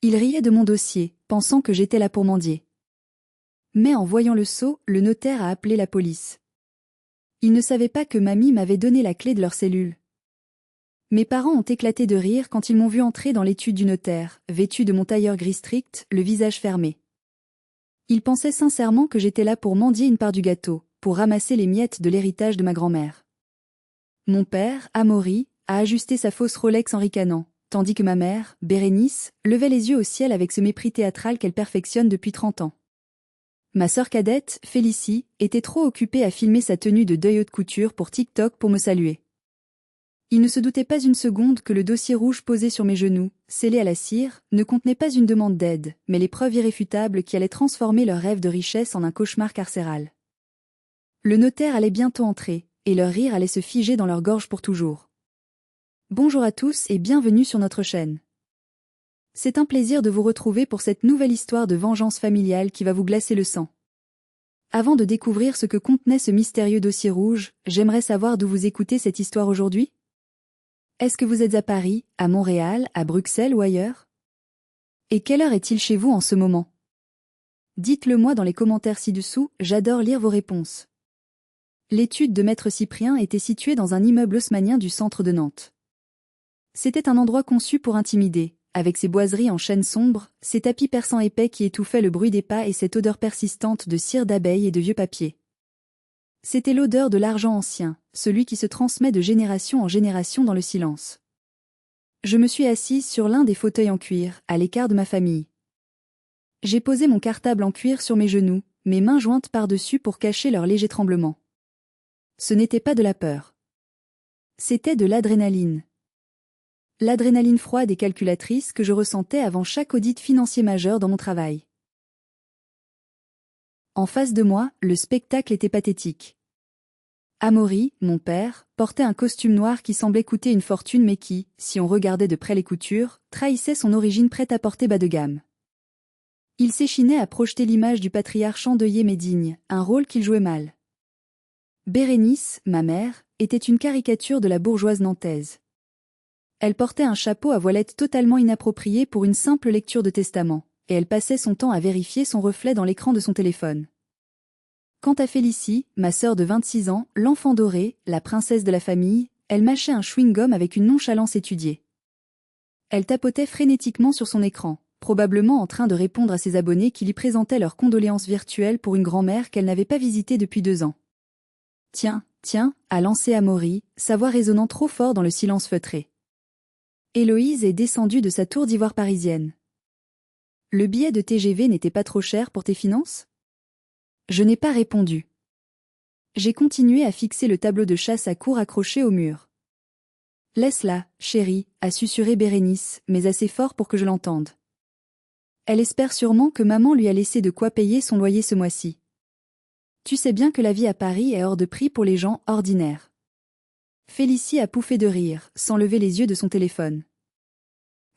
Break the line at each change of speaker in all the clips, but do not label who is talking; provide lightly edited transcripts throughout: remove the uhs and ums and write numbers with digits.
Il riait de mon dossier, pensant que j'étais là pour mendier. Mais en voyant le sceau, le notaire a appelé la police. Il ne savait pas que mamie m'avait donné la clé de leur cellule. Mes parents ont éclaté de rire quand ils m'ont vu entrer dans l'étude du notaire, vêtu de mon tailleur gris strict, le visage fermé. Ils pensaient sincèrement que j'étais là pour mendier une part du gâteau, pour ramasser les miettes de l'héritage de ma grand-mère. Mon père, Amaury, a ajusté sa fausse Rolex en ricanant, tandis que ma mère, Bérénice, levait les yeux au ciel avec ce mépris théâtral qu'elle perfectionne depuis 30 ans. Ma sœur cadette, Félicie, était trop occupée à filmer sa tenue de deuil haute couture pour TikTok pour me saluer. Il ne se doutait pas une seconde que le dossier rouge posé sur mes genoux, scellé à la cire, ne contenait pas une demande d'aide, mais les preuves irréfutables qui allaient transformer leur rêve de richesse en un cauchemar carcéral. Le notaire allait bientôt entrer, et leur rire allait se figer dans leur gorge pour toujours. Bonjour à tous et bienvenue sur notre chaîne. C'est un plaisir de vous retrouver pour cette nouvelle histoire de vengeance familiale qui va vous glacer le sang. Avant de découvrir ce que contenait ce mystérieux dossier rouge, j'aimerais savoir d'où vous écoutez cette histoire aujourd'hui. Est-ce que vous êtes à Paris, à Montréal, à Bruxelles ou ailleurs? Et quelle heure est-il chez vous en ce moment? Dites-le moi dans les commentaires ci-dessous, j'adore lire vos réponses. L'étude de Maître Cyprien était située dans un immeuble haussmannien du centre de Nantes. C'était un endroit conçu pour intimider, avec ses boiseries en chêne sombre, ses tapis persans épais qui étouffaient le bruit des pas et cette odeur persistante de cire d'abeille et de vieux papier. C'était l'odeur de l'argent ancien, celui qui se transmet de génération en génération dans le silence. Je me suis assise sur l'un des fauteuils en cuir, à l'écart de ma famille. J'ai posé mon cartable en cuir sur mes genoux, mes mains jointes par-dessus pour cacher leur léger tremblement. Ce n'était pas de la peur. C'était de l'adrénaline. L'adrénaline froide et calculatrice que je ressentais avant chaque audit financier majeur dans mon travail. En face de moi, le spectacle était pathétique. Amaury, mon père, portait un costume noir qui semblait coûter une fortune mais qui, si on regardait de près les coutures, trahissait son origine prêt-à-porter bas de gamme. Il s'échinait à projeter l'image du patriarche endeuillé mais digne, un rôle qu'il jouait mal. Bérénice, ma mère, était une caricature de la bourgeoise nantaise. Elle portait un chapeau à voilette totalement inapproprié pour une simple lecture de testament, et elle passait son temps à vérifier son reflet dans l'écran de son téléphone. Quant à Félicie, ma sœur de 26 ans, l'enfant doré, la princesse de la famille, elle mâchait un chewing-gum avec une nonchalance étudiée. Elle tapotait frénétiquement sur son écran, probablement en train de répondre à ses abonnés qui lui présentaient leurs condoléances virtuelles pour une grand-mère qu'elle n'avait pas visitée depuis 2 ans. Tiens, a lancé Amaury, sa voix résonnant trop fort dans le silence feutré. Héloïse est descendue de sa tour d'ivoire parisienne. Le billet de TGV n'était pas trop cher pour tes finances? Je n'ai pas répondu. J'ai continué à fixer le tableau de chasse à courre accroché au mur. Laisse-la, chérie, a susurré Bérénice, mais assez fort pour que je l'entende. Elle espère sûrement que maman lui a laissé de quoi payer son loyer ce mois-ci. Tu sais bien que la vie à Paris est hors de prix pour les gens ordinaires. Félicie a pouffé de rire, sans lever les yeux de son téléphone.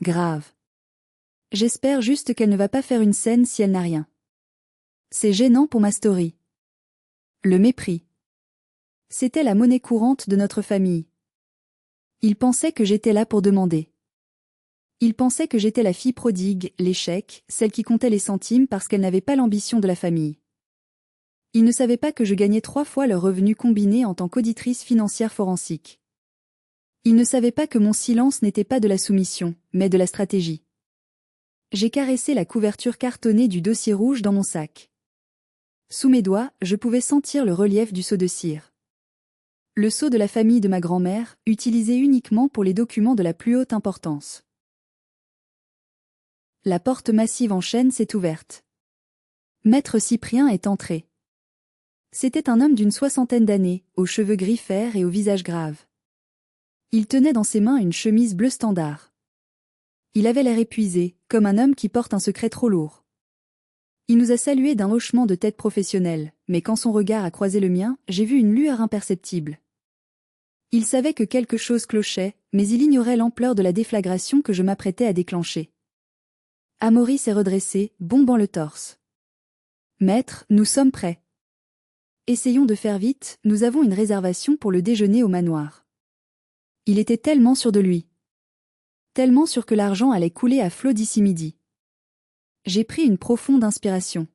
Grave. J'espère juste qu'elle ne va pas faire une scène si elle n'a rien. C'est gênant pour ma story. Le mépris. C'était la monnaie courante de notre famille. Ils pensaient que j'étais là pour demander. Ils pensaient que j'étais la fille prodigue, l'échec, celle qui comptait les centimes parce qu'elle n'avait pas l'ambition de la famille. Ils ne savaient pas que je gagnais 3 fois leur revenu combiné en tant qu'auditrice financière forensique. Ils ne savaient pas que mon silence n'était pas de la soumission, mais de la stratégie. J'ai caressé la couverture cartonnée du dossier rouge dans mon sac. Sous mes doigts, je pouvais sentir le relief du sceau de cire. Le sceau de la famille de ma grand-mère, utilisé uniquement pour les documents de la plus haute importance. La porte massive en chêne s'est ouverte. Maître Cyprien est entré. C'était un homme d'une 60aine d'années, aux cheveux gris fer et au visage grave. Il tenait dans ses mains une chemise bleu standard. Il avait l'air épuisé, comme un homme qui porte un secret trop lourd. Il nous a salués d'un hochement de tête professionnel, mais quand son regard a croisé le mien, j'ai vu une lueur imperceptible. Il savait que quelque chose clochait, mais il ignorait l'ampleur de la déflagration que je m'apprêtais à déclencher. Amaury s'est redressé, bombant le torse. Maître, nous sommes prêts. Essayons de faire vite, nous avons une réservation pour le déjeuner au manoir. Il était tellement sûr de lui. Tellement sûr que l'argent allait couler à flot d'ici midi. J'ai pris une profonde inspiration.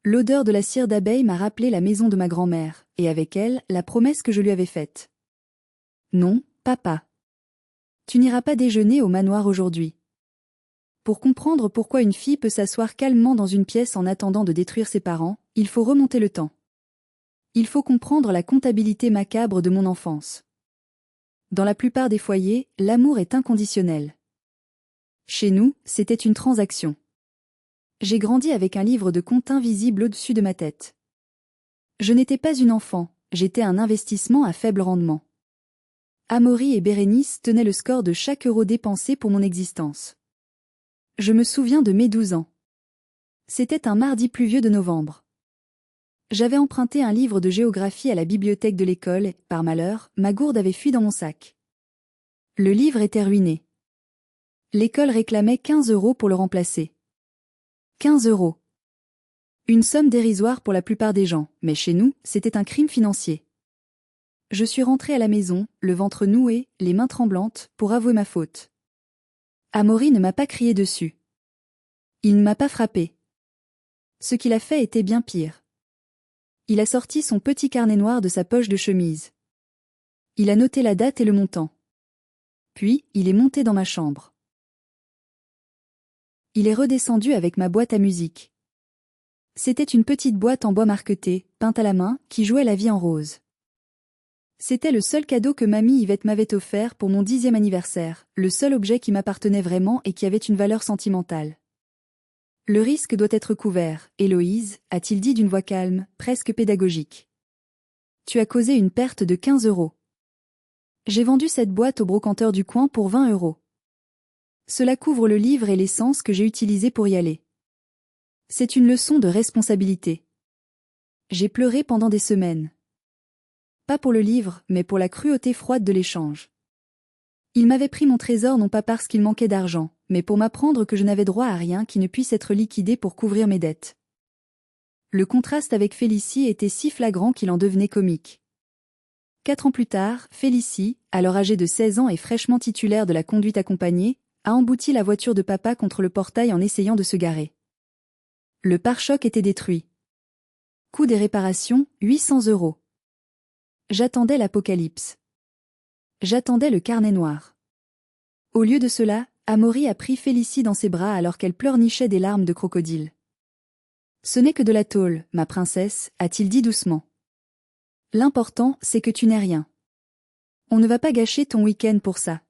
L'odeur de la cire d'abeille m'a rappelé la maison de ma grand-mère, et avec elle, la promesse que je lui avais faite. Non, papa. Tu n'iras pas déjeuner au manoir aujourd'hui. Pour comprendre pourquoi une fille peut s'asseoir calmement dans une pièce en attendant de détruire ses parents, il faut remonter le temps. Il faut comprendre la comptabilité macabre de mon enfance. Dans la plupart des foyers, l'amour est inconditionnel. Chez nous, c'était une transaction. J'ai grandi avec un livre de comptes invisible au-dessus de ma tête. Je n'étais pas une enfant, j'étais un investissement à faible rendement. Amaury et Bérénice tenaient le score de chaque euro dépensé pour mon existence. Je me souviens de mes 12 ans. C'était un mardi pluvieux de novembre. J'avais emprunté un livre de géographie à la bibliothèque de l'école et, par malheur, ma gourde avait fui dans mon sac. Le livre était ruiné. L'école réclamait 15 € pour le remplacer. 15 €. Une somme dérisoire pour la plupart des gens, mais chez nous, c'était un crime financier. Je suis rentrée à la maison, le ventre noué, les mains tremblantes, pour avouer ma faute. Amaury ne m'a pas crié dessus. Il ne m'a pas frappé. Ce qu'il a fait était bien pire. Il a sorti son petit carnet noir de sa poche de chemise. Il a noté la date et le montant. Puis, il est monté dans ma chambre. Il est redescendu avec ma boîte à musique. C'était une petite boîte en bois marqueté, peinte à la main, qui jouait la vie en rose. C'était le seul cadeau que mamie Yvette m'avait offert pour mon 10e anniversaire, le seul objet qui m'appartenait vraiment et qui avait une valeur sentimentale. Le risque doit être couvert, Héloïse, a-t-il dit d'une voix calme, presque pédagogique. Tu as causé une perte de 15 €. J'ai vendu cette boîte au brocanteur du coin pour 20 €. Cela couvre le livre et l'essence que j'ai utilisé pour y aller. C'est une leçon de responsabilité. J'ai pleuré pendant des semaines. Pas pour le livre, mais pour la cruauté froide de l'échange. Il m'avait pris mon trésor non pas parce qu'il manquait d'argent, mais pour m'apprendre que je n'avais droit à rien qui ne puisse être liquidé pour couvrir mes dettes. Le contraste avec Félicie était si flagrant qu'il en devenait comique. 4 ans plus tard, Félicie, alors âgée de 16 ans et fraîchement titulaire de la conduite accompagnée, a embouti la voiture de papa contre le portail en essayant de se garer. Le pare-choc était détruit. Coût des réparations, 800 €. J'attendais l'apocalypse. J'attendais le carnet noir. Au lieu de cela, Amaury a pris Félicie dans ses bras alors qu'elle pleurnichait des larmes de crocodile. Ce n'est que de la tôle, ma princesse, a-t-il dit doucement. L'important, c'est que tu n'aies rien. On ne va pas gâcher ton week-end pour ça.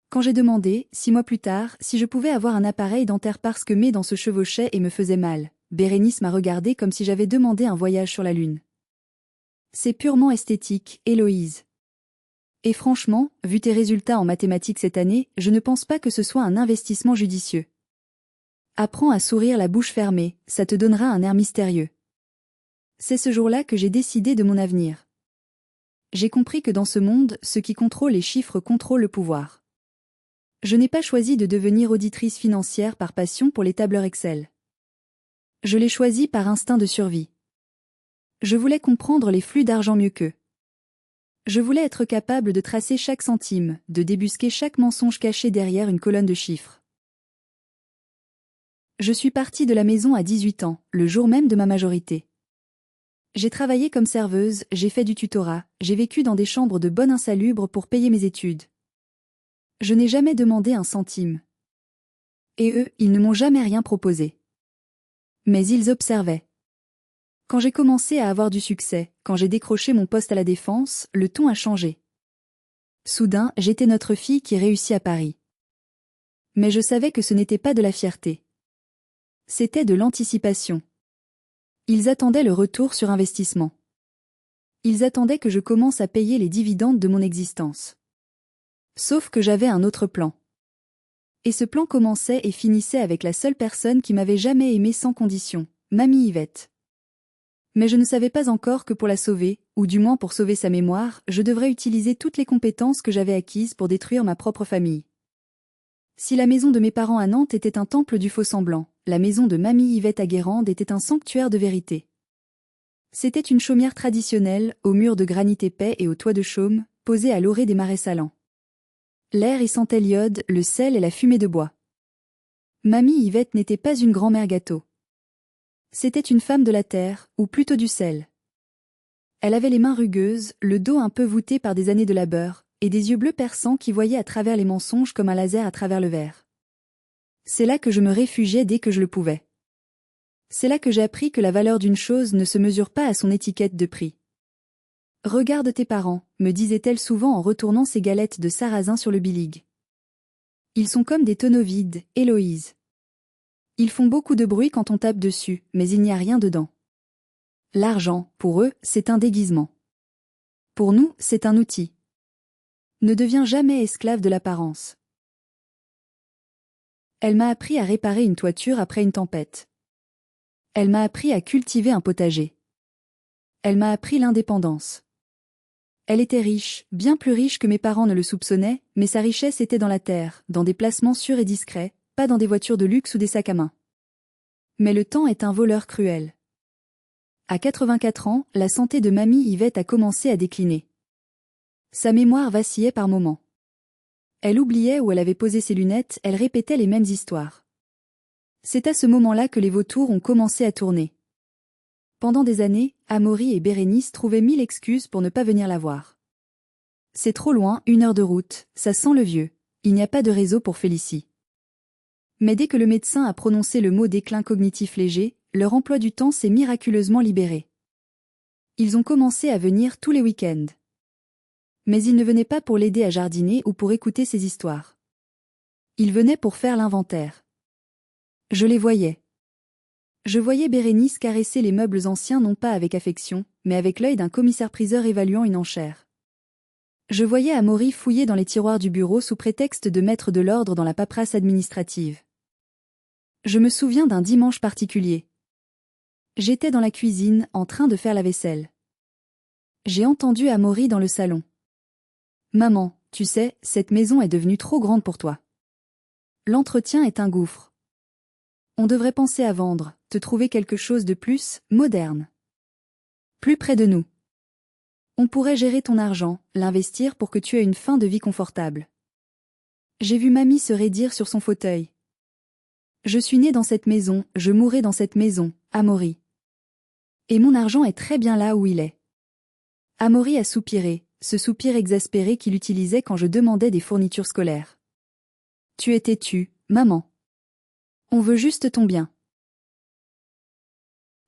Quand j'ai demandé, 6 mois plus tard, si je pouvais avoir un appareil dentaire parce que mes dents se chevauchaient et me faisaient mal, Bérénice m'a regardé comme si j'avais demandé un voyage sur la Lune. C'est purement esthétique, Héloïse. Et franchement, vu tes résultats en mathématiques cette année, je ne pense pas que ce soit un investissement judicieux. Apprends à sourire la bouche fermée, ça te donnera un air mystérieux. C'est ce jour-là que j'ai décidé de mon avenir. J'ai compris que dans ce monde, ce qui contrôle les chiffres contrôle le pouvoir. Je n'ai pas choisi de devenir auditrice financière par passion pour les tableurs Excel. Je l'ai choisi par instinct de survie. Je voulais comprendre les flux d'argent mieux qu'eux. Je voulais être capable de tracer chaque centime, de débusquer chaque mensonge caché derrière une colonne de chiffres. Je suis partie de la maison à 18 ans, le jour même de ma majorité. J'ai travaillé comme serveuse, j'ai fait du tutorat, j'ai vécu dans des chambres de bonne insalubre pour payer mes études. Je n'ai jamais demandé un centime. Et eux, ils ne m'ont jamais rien proposé. Mais ils observaient. Quand j'ai commencé à avoir du succès, quand j'ai décroché mon poste à la Défense, le ton a changé. Soudain, j'étais notre fille qui réussit à Paris. Mais je savais que ce n'était pas de la fierté. C'était de l'anticipation. Ils attendaient le retour sur investissement. Ils attendaient que je commence à payer les dividendes de mon existence. Sauf que j'avais un autre plan. Et ce plan commençait et finissait avec la seule personne qui m'avait jamais aimé sans condition, mamie Yvette. Mais je ne savais pas encore que pour la sauver, ou du moins pour sauver sa mémoire, je devrais utiliser toutes les compétences que j'avais acquises pour détruire ma propre famille. Si la maison de mes parents à Nantes était un temple du faux-semblant, la maison de mamie Yvette à Guérande était un sanctuaire de vérité. C'était une chaumière traditionnelle, aux murs de granit épais et au toit de chaume, posée à l'orée des marais salants. L'air y sentait l'iode, le sel et la fumée de bois. Mamie Yvette n'était pas une grand-mère gâteau. C'était une femme de la terre, ou plutôt du sel. Elle avait les mains rugueuses, le dos un peu voûté par des années de labeur, et des yeux bleus perçants qui voyaient à travers les mensonges comme un laser à travers le verre. C'est là que je me réfugiais dès que je le pouvais. C'est là que j'ai appris que la valeur d'une chose ne se mesure pas à son étiquette de prix. Regarde tes parents, me disait-elle souvent en retournant ses galettes de sarrasin sur le biligue. Ils sont comme des tonneaux vides, Héloïse. Ils font beaucoup de bruit quand on tape dessus, mais il n'y a rien dedans. L'argent, pour eux, c'est un déguisement. Pour nous, c'est un outil. Ne deviens jamais esclave de l'apparence. Elle m'a appris à réparer une toiture après une tempête. Elle m'a appris à cultiver un potager. Elle m'a appris l'indépendance. Elle était riche, bien plus riche que mes parents ne le soupçonnaient, mais sa richesse était dans la terre, dans des placements sûrs et discrets, pas dans des voitures de luxe ou des sacs à main. Mais le temps est un voleur cruel. À 84 ans, la santé de mamie Yvette a commencé à décliner. Sa mémoire vacillait par moments. Elle oubliait où elle avait posé ses lunettes, elle répétait les mêmes histoires. C'est à ce moment-là que les vautours ont commencé à tourner. Pendant des années, Amaury et Bérénice trouvaient 1000 excuses pour ne pas venir la voir. C'est trop loin, 1 heure de route, ça sent le vieux, il n'y a pas de réseau pour Félicie. Mais dès que le médecin a prononcé le mot déclin cognitif léger, leur emploi du temps s'est miraculeusement libéré. Ils ont commencé à venir tous les week-ends. Mais ils ne venaient pas pour l'aider à jardiner ou pour écouter ses histoires. Ils venaient pour faire l'inventaire. Je les voyais. Je voyais Bérénice caresser les meubles anciens non pas avec affection, mais avec l'œil d'un commissaire-priseur évaluant une enchère. Je voyais Amaury fouiller dans les tiroirs du bureau sous prétexte de mettre de l'ordre dans la paperasse administrative. Je me souviens d'un dimanche particulier. J'étais dans la cuisine, en train de faire la vaisselle. J'ai entendu Amaury dans le salon. « Maman, tu sais, cette maison est devenue trop grande pour toi. L'entretien est un gouffre. On devrait penser à vendre, te trouver quelque chose de plus, moderne. Plus près de nous. On pourrait gérer ton argent, l'investir pour que tu aies une fin de vie confortable. » J'ai vu mamie se raidir sur son fauteuil. Je suis née dans cette maison, je mourrai dans cette maison, Amaury. Et mon argent est très bien là où il est. Amaury a soupiré, ce soupir exaspéré qu'il utilisait quand je demandais des fournitures scolaires. Tu es têtue, maman. On veut juste ton bien.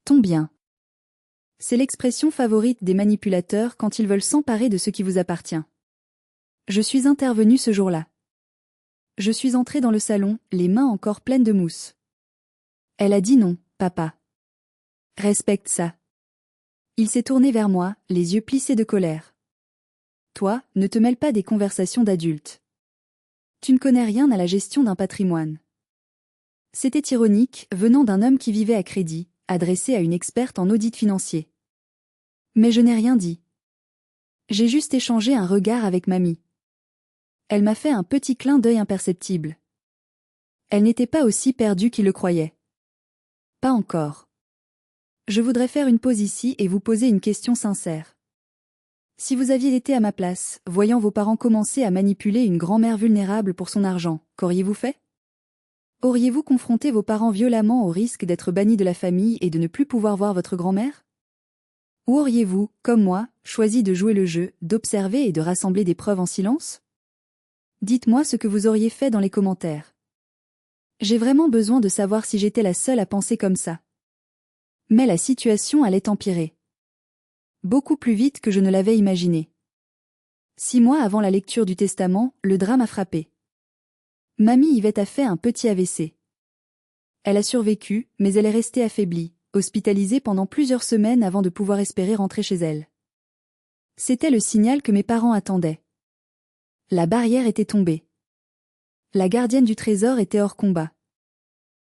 Ton bien. C'est l'expression favorite des manipulateurs quand ils veulent s'emparer de ce qui vous appartient. Je suis intervenue ce jour-là. Je suis entrée dans le salon, les mains encore pleines de mousse. Elle a dit non, papa. Respecte ça. Il s'est tourné vers moi, les yeux plissés de colère. Toi, ne te mêle pas des conversations d'adultes. Tu ne connais rien à la gestion d'un patrimoine. C'était ironique, venant d'un homme qui vivait à crédit, adressé à une experte en audit financier. Mais je n'ai rien dit. J'ai juste échangé un regard avec mamie. Elle m'a fait un petit clin d'œil imperceptible. Elle n'était pas aussi perdue qu'il le croyait. Pas encore. Je voudrais faire une pause ici et vous poser une question sincère. Si vous aviez été à ma place, voyant vos parents commencer à manipuler une grand-mère vulnérable pour son argent, qu'auriez-vous fait ? Auriez-vous confronté vos parents violemment au risque d'être bannis de la famille et de ne plus pouvoir voir votre grand-mère ? Ou auriez-vous, comme moi, choisi de jouer le jeu, d'observer et de rassembler des preuves en silence ? Dites-moi ce que vous auriez fait dans les commentaires. J'ai vraiment besoin de savoir si j'étais la seule à penser comme ça. Mais la situation allait empirer. Beaucoup plus vite que je ne l'avais imaginé. 6 mois avant la lecture du testament, le drame a frappé. Mamie Yvette a fait un petit AVC. Elle a survécu, mais elle est restée affaiblie, hospitalisée pendant plusieurs semaines avant de pouvoir espérer rentrer chez elle. C'était le signal que mes parents attendaient. La barrière était tombée. La gardienne du trésor était hors combat.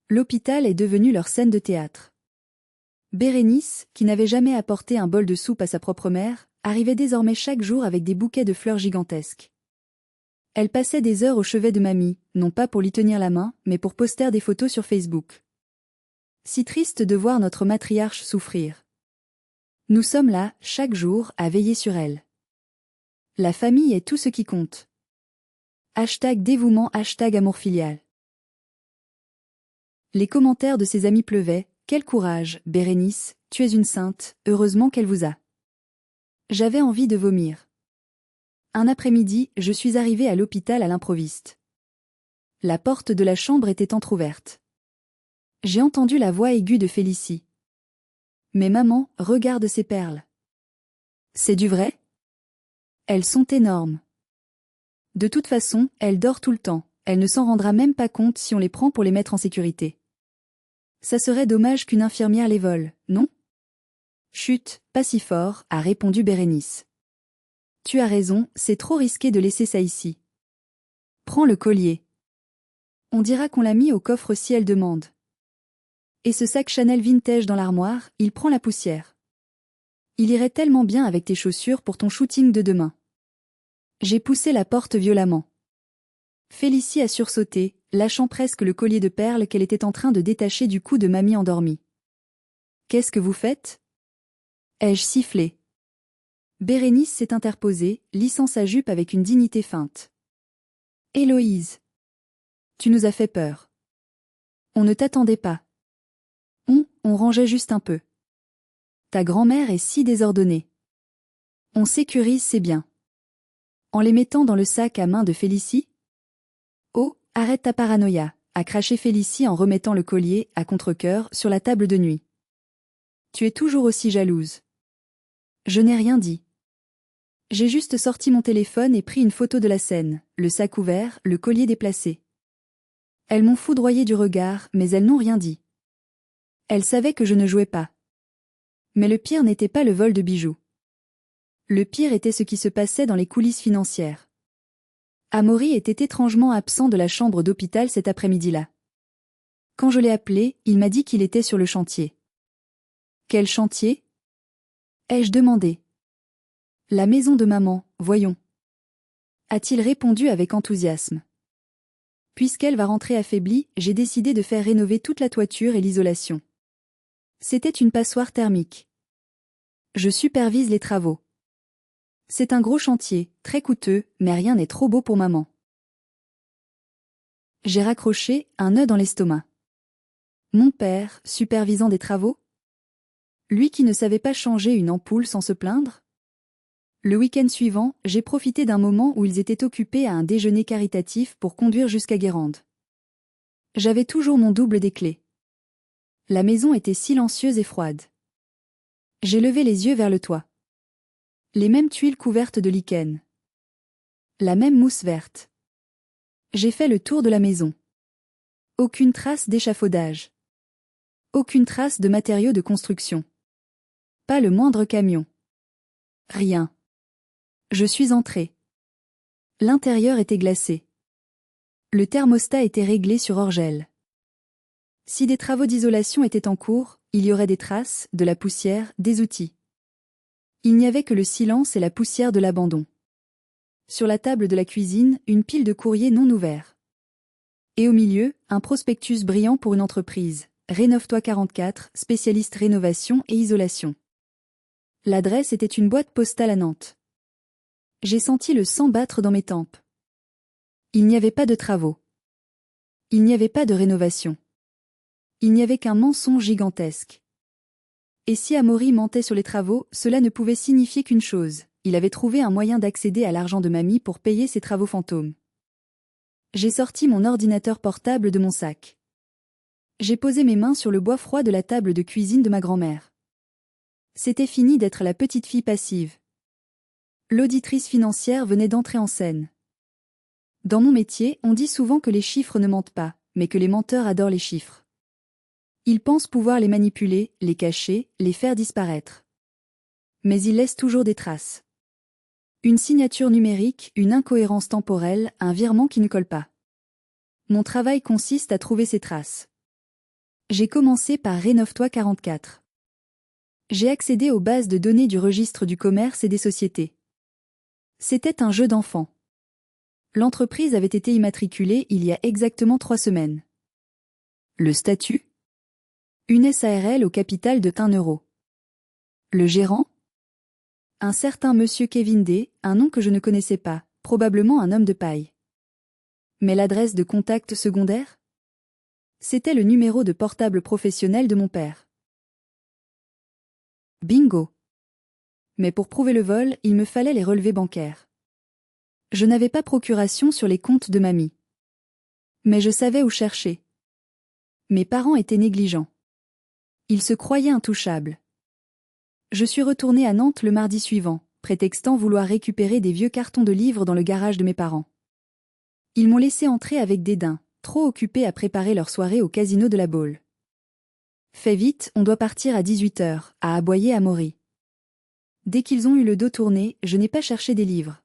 L'hôpital est devenu leur scène de théâtre. Bérénice, qui n'avait jamais apporté un bol de soupe à sa propre mère, arrivait désormais chaque jour avec des bouquets de fleurs gigantesques. Elle passait des heures au chevet de mamie, non pas pour lui tenir la main, mais pour poster des photos sur Facebook. Si triste de voir notre matriarche souffrir. Nous sommes là, chaque jour, à veiller sur elle. La famille est tout ce qui compte. #dévouement #amour filial. Les commentaires de ses amis pleuvaient. Quel courage, Bérénice, tu es une sainte, heureusement qu'elle vous a. J'avais envie de vomir. Un après-midi, je suis arrivée à l'hôpital à l'improviste. La porte de la chambre était entr'ouverte. J'ai entendu la voix aiguë de Félicie. Mais maman, regarde ces perles. C'est du vrai? Elles sont énormes. De toute façon, elle dort tout le temps, elle ne s'en rendra même pas compte si on les prend pour les mettre en sécurité. Ça serait dommage qu'une infirmière les vole, non? Chut, pas si fort, a répondu Bérénice. Tu as raison, c'est trop risqué de laisser ça ici. Prends le collier. On dira qu'on l'a mis au coffre si elle demande. Et ce sac Chanel vintage dans l'armoire, il prend la poussière. Il irait tellement bien avec tes chaussures pour ton shooting de demain. J'ai poussé la porte violemment. Félicie a sursauté, lâchant presque le collier de perles qu'elle était en train de détacher du cou de mamie endormie. Qu'est-ce que vous faites? Ai-je sifflé? Bérénice s'est interposée, lissant sa jupe avec une dignité feinte. Héloïse. Tu nous as fait peur. On ne t'attendait pas. On rangeait juste un peu. Ta grand-mère est si désordonnée. On sécurise ses biens. En les mettant dans le sac à main de Félicie? Oh, arrête ta paranoïa, a craché Félicie en remettant le collier, à contre-cœur, sur la table de nuit. Tu es toujours aussi jalouse. Je n'ai rien dit. J'ai juste sorti mon téléphone et pris une photo de la scène, le sac ouvert, le collier déplacé. Elles m'ont foudroyé du regard, mais elles n'ont rien dit. Elles savaient que je ne jouais pas. Mais le pire n'était pas le vol de bijoux. Le pire était ce qui se passait dans les coulisses financières. Amaury était étrangement absent de la chambre d'hôpital cet après-midi-là. Quand je l'ai appelé, il m'a dit qu'il était sur le chantier. Quel chantier? Ai-je demandé. La maison de maman, voyons. A-t-il répondu avec enthousiasme. Puisqu'elle va rentrer affaiblie, j'ai décidé de faire rénover toute la toiture et l'isolation. C'était une passoire thermique. Je supervise les travaux. C'est un gros chantier, très coûteux, mais rien n'est trop beau pour maman. J'ai raccroché, un nœud dans l'estomac. Mon père, supervisant des travaux? Lui qui ne savait pas changer une ampoule sans se plaindre? Le week-end suivant, j'ai profité d'un moment où ils étaient occupés à un déjeuner caritatif pour conduire jusqu'à Guérande. J'avais toujours mon double des clés. La maison était silencieuse et froide. J'ai levé les yeux vers le toit. Les mêmes tuiles couvertes de lichen. La même mousse verte. J'ai fait le tour de la maison. Aucune trace d'échafaudage. Aucune trace de matériaux de construction. Pas le moindre camion. Rien. Je suis entrée. L'intérieur était glacé. Le thermostat était réglé sur hors-gel. Si des travaux d'isolation étaient en cours, il y aurait des traces, de la poussière, des outils. Il n'y avait que le silence et la poussière de l'abandon. Sur la table de la cuisine, une pile de courriers non ouverts. Et au milieu, un prospectus brillant pour une entreprise, Rénove-toi 44, spécialiste rénovation et isolation. L'adresse était une boîte postale à Nantes. J'ai senti le sang battre dans mes tempes. Il n'y avait pas de travaux. Il n'y avait pas de rénovation. Il n'y avait qu'un mensonge gigantesque. Et si Amaury mentait sur les travaux, cela ne pouvait signifier qu'une chose, il avait trouvé un moyen d'accéder à l'argent de mamie pour payer ses travaux fantômes. J'ai sorti mon ordinateur portable de mon sac. J'ai posé mes mains sur le bois froid de la table de cuisine de ma grand-mère. C'était fini d'être la petite fille passive. L'auditrice financière venait d'entrer en scène. Dans mon métier, on dit souvent que les chiffres ne mentent pas, mais que les menteurs adorent les chiffres. Ils pensent pouvoir les manipuler, les cacher, les faire disparaître. Mais ils laissent toujours des traces. Une signature numérique, une incohérence temporelle, un virement qui ne colle pas. Mon travail consiste à trouver ces traces. J'ai commencé par Rénove-toi 44. J'ai accédé aux bases de données du registre du commerce et des sociétés. C'était un jeu d'enfant. L'entreprise avait été immatriculée il y a exactement 3 semaines. Le statut? Une SARL au capital de 1 euro. Le gérant? Un certain monsieur Kevin D, un nom que je ne connaissais pas, probablement un homme de paille. Mais l'adresse de contact secondaire? C'était le numéro de portable professionnel de mon père. Bingo! Mais pour prouver le vol, il me fallait les relevés bancaires. Je n'avais pas procuration sur les comptes de mamie. Mais je savais où chercher. Mes parents étaient négligents. Ils se croyaient intouchables. Je suis retournée à Nantes le mardi suivant, prétextant vouloir récupérer des vieux cartons de livres dans le garage de mes parents. Ils m'ont laissé entrer avec dédain, trop occupés à préparer leur soirée au casino de la Baule. Fais vite, on doit partir à 18h, a aboyé Amaury. Dès qu'ils ont eu le dos tourné, je n'ai pas cherché des livres.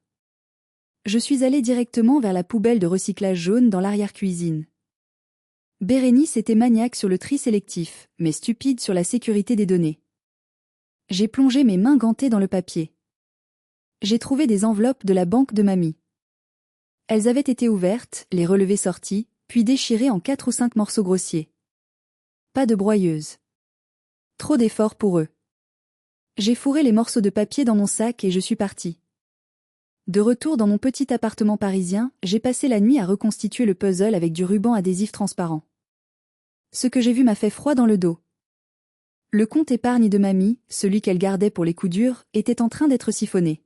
Je suis allée directement vers la poubelle de recyclage jaune dans l'arrière-cuisine. Bérénice était maniaque sur le tri sélectif, mais stupide sur la sécurité des données. J'ai plongé mes mains gantées dans le papier. J'ai trouvé des enveloppes de la banque de mamie. Elles avaient été ouvertes, les relevés sortis, puis déchirées en 4 ou 5 morceaux grossiers. Pas de broyeuse. Trop d'efforts pour eux. J'ai fourré les morceaux de papier dans mon sac et je suis partie. De retour dans mon petit appartement parisien, j'ai passé la nuit à reconstituer le puzzle avec du ruban adhésif transparent. Ce que j'ai vu m'a fait froid dans le dos. Le compte épargne de mamie, celui qu'elle gardait pour les coups durs, était en train d'être siphonné.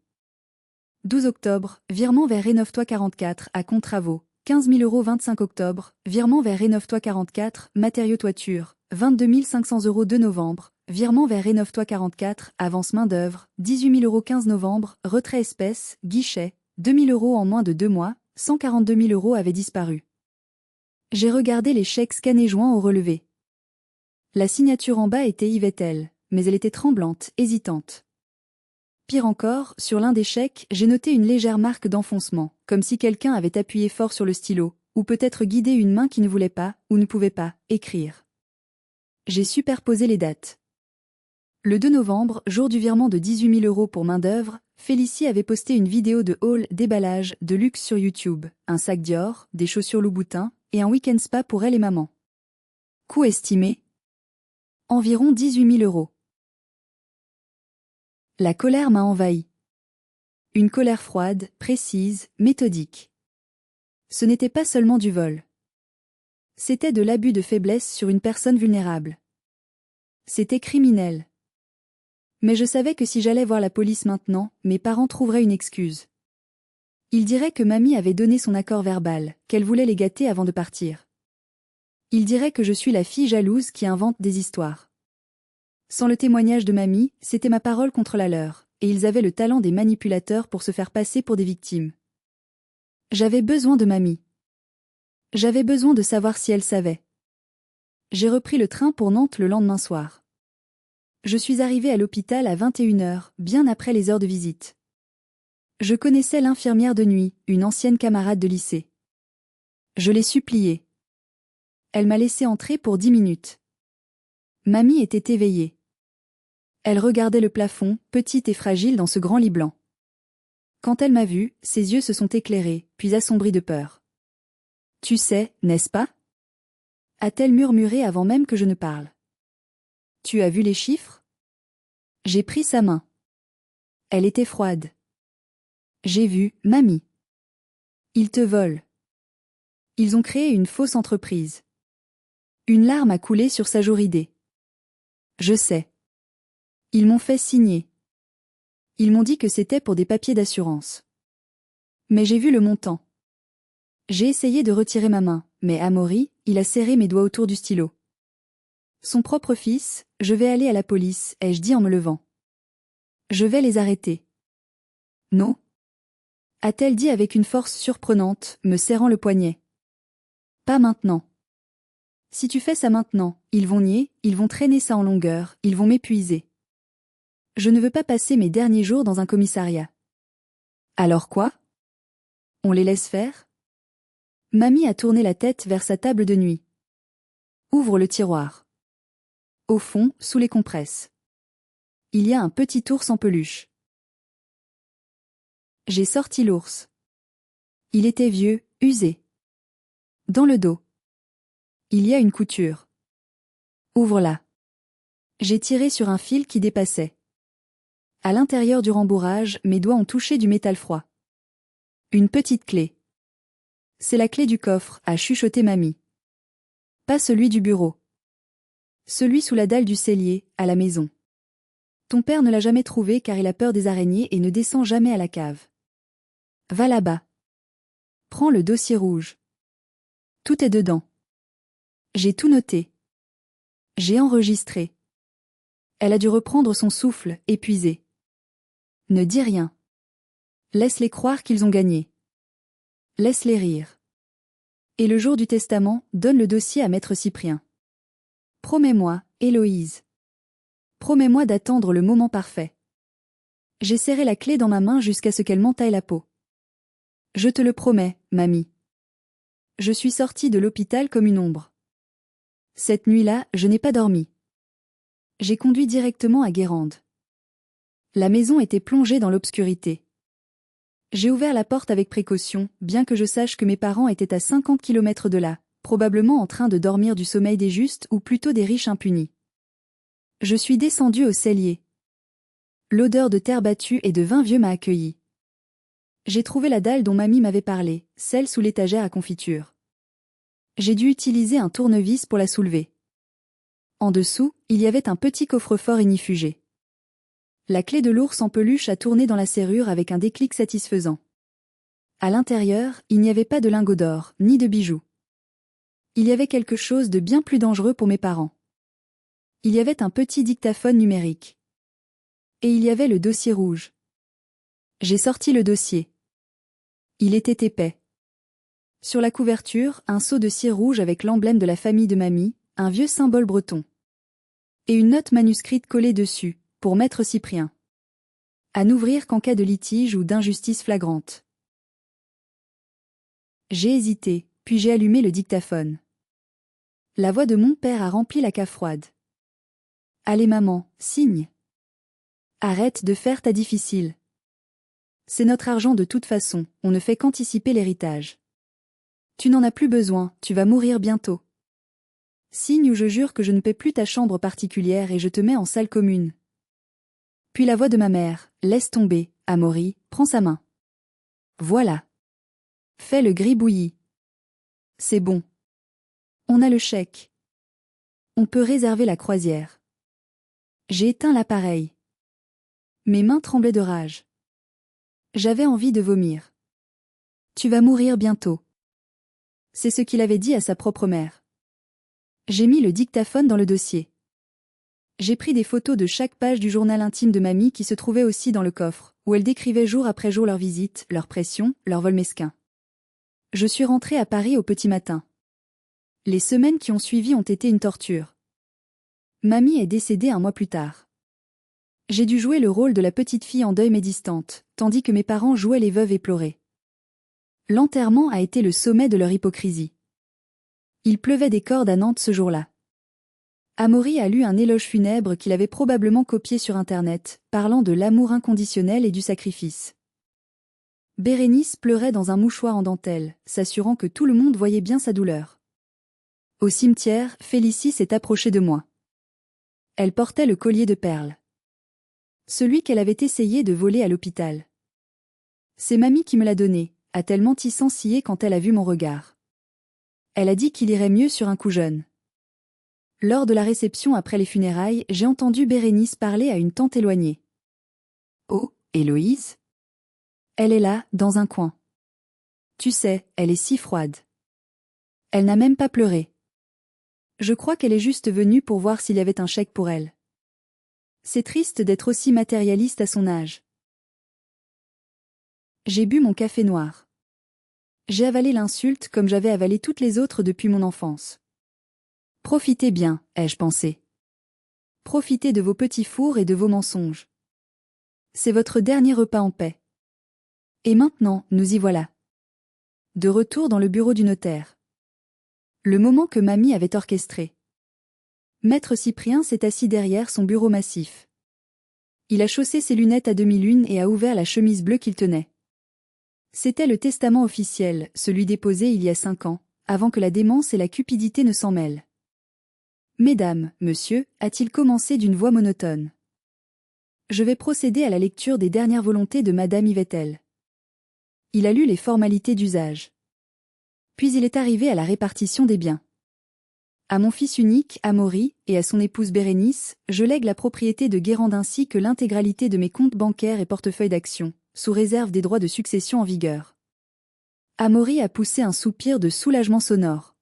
12 octobre, virement vers Rénove-toi 44 à compte travaux, 15 000 € 25 octobre, virement vers Rénove-toi 44, matériaux toiture, 22 500 € 2 novembre, virement vers Rénove-toi 44, avance main d'œuvre, 18 000 € 15 novembre, retrait espèces, guichet, 2 000 € en moins de 2 mois, 142 000 € avaient disparu. J'ai regardé les chèques scannés joints au relevé. La signature en bas était Yvettel, mais elle était tremblante, hésitante. Pire encore, sur l'un des chèques, j'ai noté une légère marque d'enfoncement, comme si quelqu'un avait appuyé fort sur le stylo, ou peut-être guidé une main qui ne voulait pas, ou ne pouvait pas, écrire. J'ai superposé les dates. Le 2 novembre, jour du virement de 18 000 € pour main-d'œuvre, Félicie avait posté une vidéo de haul déballage de luxe sur YouTube, un sac Dior, des chaussures Louboutin, et un week-end spa pour elle et maman. Coût estimé environ 18 000 €. La colère m'a envahi. Une colère froide, précise, méthodique. Ce n'était pas seulement du vol. C'était de l'abus de faiblesse sur une personne vulnérable. C'était criminel. Mais je savais que si j'allais voir la police maintenant, mes parents trouveraient une excuse. Ils diraient que mamie avait donné son accord verbal, qu'elle voulait les gâter avant de partir. Ils diraient que je suis la fille jalouse qui invente des histoires. Sans le témoignage de mamie, c'était ma parole contre la leur, et ils avaient le talent des manipulateurs pour se faire passer pour des victimes. J'avais besoin de mamie. J'avais besoin de savoir si elle savait. J'ai repris le train pour Nantes le lendemain soir. Je suis arrivée à l'hôpital à 21h, bien après les heures de visite. Je connaissais l'infirmière de nuit, une ancienne camarade de lycée. Je l'ai suppliée. Elle m'a laissé entrer pour 10 minutes. Mamie était éveillée. Elle regardait le plafond, petite et fragile dans ce grand lit blanc. Quand elle m'a vue, ses yeux se sont éclairés, puis assombris de peur. « Tu sais, n'est-ce pas » a-t-elle murmuré avant même que je ne parle. « Tu as vu les chiffres » J'ai pris sa main. Elle était froide. J'ai vu, mamie. Ils te volent. Ils ont créé une fausse entreprise. Une larme a coulé sur sa joue ridée. Je sais. Ils m'ont fait signer. Ils m'ont dit que c'était pour des papiers d'assurance. Mais j'ai vu le montant. J'ai essayé de retirer ma main, mais Amaury, il a serré mes doigts autour du stylo. Son propre fils, je vais aller à la police, ai-je dit en me levant. Je vais les arrêter. Non, a-t-elle dit avec une force surprenante, me serrant le poignet. Pas maintenant. Si tu fais ça maintenant, ils vont nier, ils vont traîner ça en longueur, ils vont m'épuiser. Je ne veux pas passer mes derniers jours dans un commissariat. Alors quoi? On les laisse faire? Mamie a tourné la tête vers sa table de nuit. Ouvre le tiroir. Au fond, sous les compresses. Il y a un petit ours en peluche. J'ai sorti l'ours. Il était vieux, usé. Dans le dos. Il y a une couture. Ouvre-la. J'ai tiré sur un fil qui dépassait. À l'intérieur du rembourrage, mes doigts ont touché du métal froid. Une petite clé. C'est la clé du coffre, a chuchoté mamie. Pas celui du bureau. Celui sous la dalle du cellier, à la maison. Ton père ne l'a jamais trouvé car il a peur des araignées et ne descend jamais à la cave. Va là-bas. Prends le dossier rouge. Tout est dedans. J'ai tout noté. J'ai enregistré. Elle a dû reprendre son souffle, épuisée. Ne dis rien. Laisse-les croire qu'ils ont gagné. Laisse-les rire. Et le jour du testament, donne le dossier à maître Cyprien. Promets-moi, Héloïse. Promets-moi d'attendre le moment parfait. J'ai serré la clé dans ma main jusqu'à ce qu'elle m'entaille la peau. Je te le promets, mamie. Je suis sortie de l'hôpital comme une ombre. Cette nuit-là, je n'ai pas dormi. J'ai conduit directement à Guérande. La maison était plongée dans l'obscurité. J'ai ouvert la porte avec précaution, bien que je sache que mes parents étaient à 50 kilomètres de là, probablement en train de dormir du sommeil des justes ou plutôt des riches impunis. Je suis descendue au cellier. L'odeur de terre battue et de vin vieux m'a accueillie. J'ai trouvé la dalle dont mamie m'avait parlé, celle sous l'étagère à confiture. J'ai dû utiliser un tournevis pour la soulever. En dessous, il y avait un petit coffre-fort ignifugé. La clé de l'ours en peluche a tourné dans la serrure avec un déclic satisfaisant. À l'intérieur, il n'y avait pas de lingots d'or, ni de bijoux. Il y avait quelque chose de bien plus dangereux pour mes parents. Il y avait un petit dictaphone numérique. Et il y avait le dossier rouge. J'ai sorti le dossier. Il était épais. Sur la couverture, un seau de cire rouge avec l'emblème de la famille de mamie, un vieux symbole breton. Et une note manuscrite collée dessus, pour maître Cyprien. À n'ouvrir qu'en cas de litige ou d'injustice flagrante. J'ai hésité, puis j'ai allumé le dictaphone. La voix de mon père a rempli la cave froide. Allez maman, signe. Arrête de faire ta difficile. C'est notre argent de toute façon, on ne fait qu'anticiper l'héritage. Tu n'en as plus besoin, tu vas mourir bientôt. Signe ou je jure que je ne paie plus ta chambre particulière et je te mets en salle commune. Puis la voix de ma mère, laisse tomber, Amaury, prends sa main. Voilà. Fais le gribouillis. C'est bon. On a le chèque. On peut réserver la croisière. J'ai éteint l'appareil. Mes mains tremblaient de rage. J'avais envie de vomir. Tu vas mourir bientôt. C'est ce qu'il avait dit à sa propre mère. J'ai mis le dictaphone dans le dossier. J'ai pris des photos de chaque page du journal intime de mamie qui se trouvait aussi dans le coffre, où elle décrivait jour après jour leurs visites, leurs pressions, leurs vols mesquins. Je suis rentrée à Paris au petit matin. Les semaines qui ont suivi ont été une torture. Mamie est décédée un mois plus tard. J'ai dû jouer le rôle de la petite fille en deuil mais distante, tandis que mes parents jouaient les veuves éplorées. L'enterrement a été le sommet de leur hypocrisie. Il pleuvait des cordes à Nantes ce jour-là. Amaury a lu un éloge funèbre qu'il avait probablement copié sur Internet, parlant de l'amour inconditionnel et du sacrifice. Bérénice pleurait dans un mouchoir en dentelle, s'assurant que tout le monde voyait bien sa douleur. Au cimetière, Félicie s'est approchée de moi. Elle portait le collier de perles. Celui qu'elle avait essayé de voler à l'hôpital. C'est mamie qui me l'a donné, a-t-elle menti sans ciller quand elle a vu mon regard. Elle a dit qu'il irait mieux sur un coup jeune. Lors de la réception après les funérailles, j'ai entendu Bérénice parler à une tante éloignée. Oh, Héloïse ? Elle est là, dans un coin. Tu sais, elle est si froide. Elle n'a même pas pleuré. Je crois qu'elle est juste venue pour voir s'il y avait un chèque pour elle. C'est triste d'être aussi matérialiste à son âge. J'ai bu mon café noir. J'ai avalé l'insulte comme j'avais avalé toutes les autres depuis mon enfance. Profitez bien, ai-je pensé. Profitez de vos petits fours et de vos mensonges. C'est votre dernier repas en paix. Et maintenant, nous y voilà. De retour dans le bureau du notaire. Le moment que mamie avait orchestré. Maître Cyprien s'est assis derrière son bureau massif. Il a chaussé ses lunettes à demi-lune et a ouvert la chemise bleue qu'il tenait. C'était le testament officiel, celui déposé il y a 5 ans, avant que la démence et la cupidité ne s'en mêlent. Mesdames, monsieur, a-t-il commencé d'une voix monotone. Je vais procéder à la lecture des dernières volontés de Madame Yvettel. Il a lu les formalités d'usage. Puis il est arrivé à la répartition des biens. À mon fils unique, Amaury, et à son épouse Bérénice, je lègue la propriété de Guérande ainsi que l'intégralité de mes comptes bancaires et portefeuilles d'actions, sous réserve des droits de succession en vigueur. Amaury a poussé un soupir de soulagement sonore.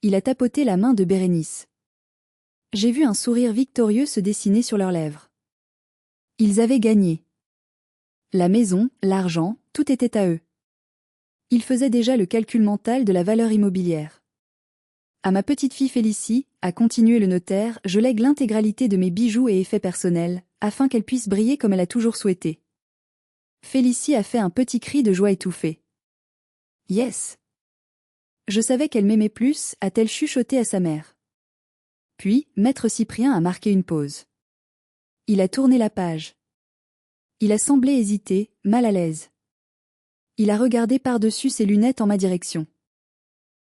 Il a tapoté la main de Bérénice. J'ai vu un sourire victorieux se dessiner sur leurs lèvres. Ils avaient gagné. La maison, l'argent, tout était à eux. Ils faisaient déjà le calcul mental de la valeur immobilière. À ma petite fille Félicie, a continué le notaire, je lègue l'intégralité de mes bijoux et effets personnels, afin qu'elle puisse briller comme elle a toujours souhaité. Félicie a fait un petit cri de joie étouffé. Yes! Je savais qu'elle m'aimait plus, a-t-elle chuchoté à sa mère. Puis, maître Cyprien a marqué une pause. Il a tourné la page. Il a semblé hésiter, mal à l'aise. Il a regardé par-dessus ses lunettes en ma direction.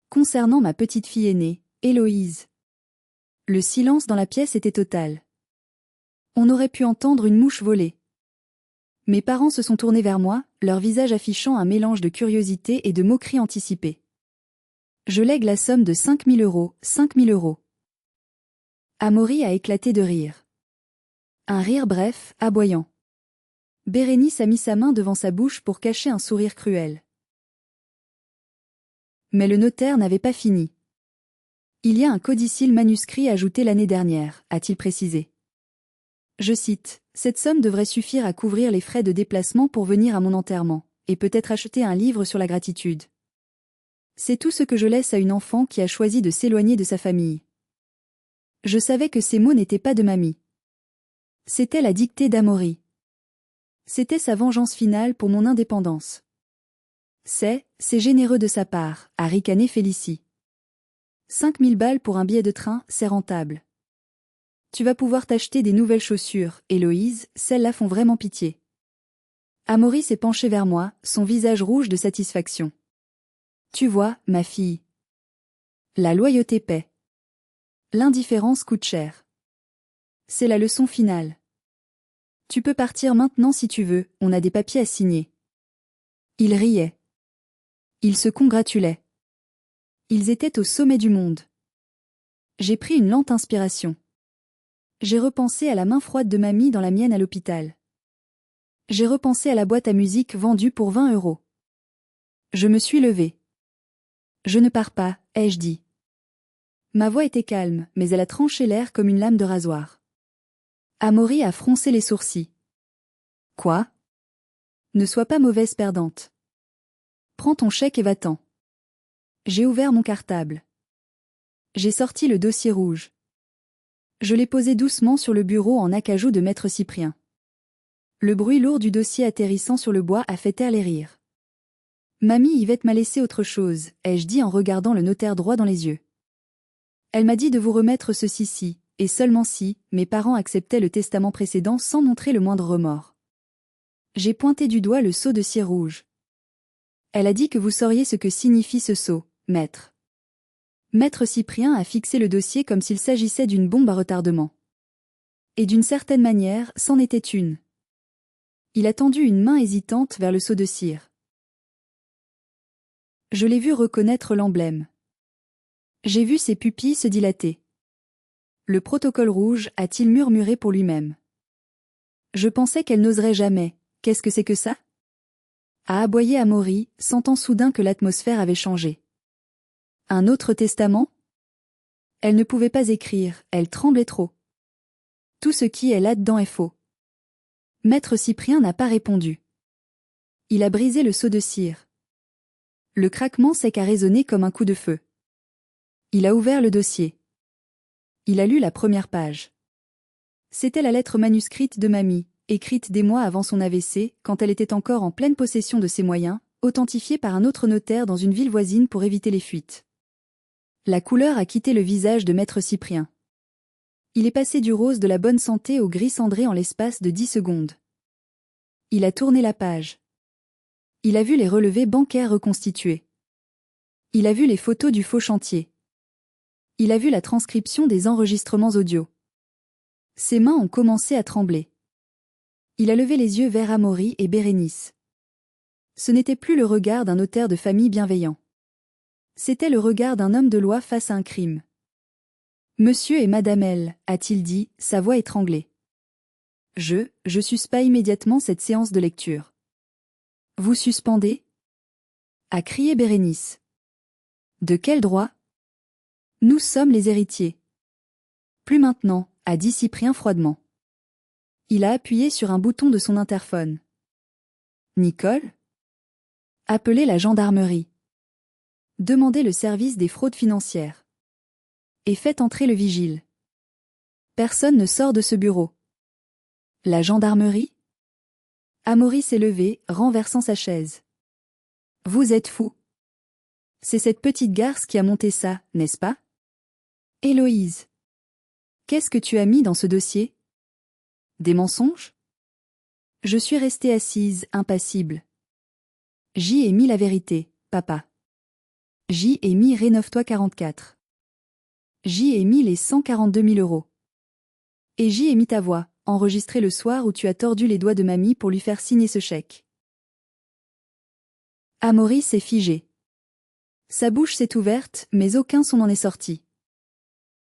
Concernant ma petite fille aînée, Héloïse. Le silence dans la pièce était total. On aurait pu entendre une mouche voler. Mes parents se sont tournés vers moi, leur visage affichant un mélange de curiosité et de moquerie anticipée. Je lègue la somme de 5 000 euros, 5 000 euros. Amaury a éclaté de rire. Un rire bref, aboyant. Bérénice a mis sa main devant sa bouche pour cacher un sourire cruel. Mais le notaire n'avait pas fini. Il y a un codicile manuscrit ajouté l'année dernière, a-t-il précisé. Je cite, « Cette somme devrait suffire à couvrir les frais de déplacement pour venir à mon enterrement, et peut-être acheter un livre sur la gratitude. C'est tout ce que je laisse à une enfant qui a choisi de s'éloigner de sa famille. » Je savais que ces mots n'étaient pas de mamie. C'était la dictée d'Amaury. C'était sa vengeance finale pour mon indépendance. C'est généreux de sa part, a ricané Félicie. 5 000 balles pour un billet de train, c'est rentable. Tu vas pouvoir t'acheter des nouvelles chaussures, Héloïse, celles-là font vraiment pitié. Amaury s'est penché vers moi, son visage rouge de satisfaction. Tu vois, ma fille. La loyauté paie. L'indifférence coûte cher. C'est la leçon finale. Tu peux partir maintenant si tu veux, on a des papiers à signer. Il riait. Ils se congratulaient. Ils étaient au sommet du monde. J'ai pris une lente inspiration. J'ai repensé à la main froide de mamie dans la mienne à l'hôpital. J'ai repensé à la boîte à musique vendue pour 20 euros. Je me suis levée. Je ne pars pas, ai-je dit. Ma voix était calme, mais elle a tranché l'air comme une lame de rasoir. Amaury a froncé les sourcils. Quoi? Ne sois pas mauvaise perdante. Prends ton chèque et va-t'en. J'ai ouvert mon cartable. J'ai sorti le dossier rouge. Je l'ai posé doucement sur le bureau en acajou de maître Cyprien. Le bruit lourd du dossier atterrissant sur le bois a fait taire les rires. Mamie Yvette m'a laissé autre chose, ai-je dit en regardant le notaire droit dans les yeux. Elle m'a dit de vous remettre ceci-ci, et seulement si, mes parents acceptaient le testament précédent sans montrer le moindre remords. J'ai pointé du doigt le sceau de cire rouge. Elle a dit que vous sauriez ce que signifie ce sceau, maître. Maître Cyprien a fixé le dossier comme s'il s'agissait d'une bombe à retardement. Et d'une certaine manière, c'en était une. Il a tendu une main hésitante vers le sceau de cire. Je l'ai vu reconnaître l'emblème. J'ai vu ses pupilles se dilater. Le protocole rouge, a-t-il murmuré pour lui-même. Je pensais qu'elle n'oserait jamais. Qu'est-ce que c'est que ça? A aboyé Amaury, sentant soudain que l'atmosphère avait changé. Un autre testament? Elle ne pouvait pas écrire, elle tremblait trop. Tout ce qui est là-dedans est faux. Maître Cyprien n'a pas répondu. Il a brisé le seau de cire. Le craquement sec a résonné comme un coup de feu. Il a ouvert le dossier. Il a lu la première page. C'était la lettre manuscrite de mamie, écrite des mois avant son AVC, quand elle était encore en pleine possession de ses moyens, authentifiée par un autre notaire dans une ville voisine pour éviter les fuites. La couleur a quitté le visage de maître Cyprien. Il est passé du rose de la bonne santé au gris cendré en l'espace de 10 secondes. Il a tourné la page. Il a vu les relevés bancaires reconstitués. Il a vu les photos du faux chantier. Il a vu la transcription des enregistrements audio. Ses mains ont commencé à trembler. Il a levé les yeux vers Amaury et Bérénice. Ce n'était plus le regard d'un notaire de famille bienveillant. C'était le regard d'un homme de loi face à un crime. Monsieur et Madame L, a-t-il dit, sa voix étranglée. Je suspends immédiatement cette séance de lecture. Vous suspendez? A crié Bérénice. De quel droit? Nous sommes les héritiers. Plus maintenant, a dit Cyprien froidement. Il a appuyé sur un bouton de son interphone. Nicole? Appelez la gendarmerie. Demandez le service des fraudes financières. Et faites entrer le vigile. Personne ne sort de ce bureau. La gendarmerie? Amaury s'est levé, renversant sa chaise. Vous êtes fou. C'est cette petite garce qui a monté ça, n'est-ce pas? Héloïse. Qu'est-ce que tu as mis dans ce dossier? Des mensonges? Je suis restée assise, impassible. J'y ai mis la vérité, papa. J'y ai mis Rénove-toi 44. J'y ai mis les 142 000 euros. Et j'y ai mis ta voix, enregistrée le soir où tu as tordu les doigts de mamie pour lui faire signer ce chèque. Amaury s'est figé. Sa bouche s'est ouverte, mais aucun son n'en est sorti.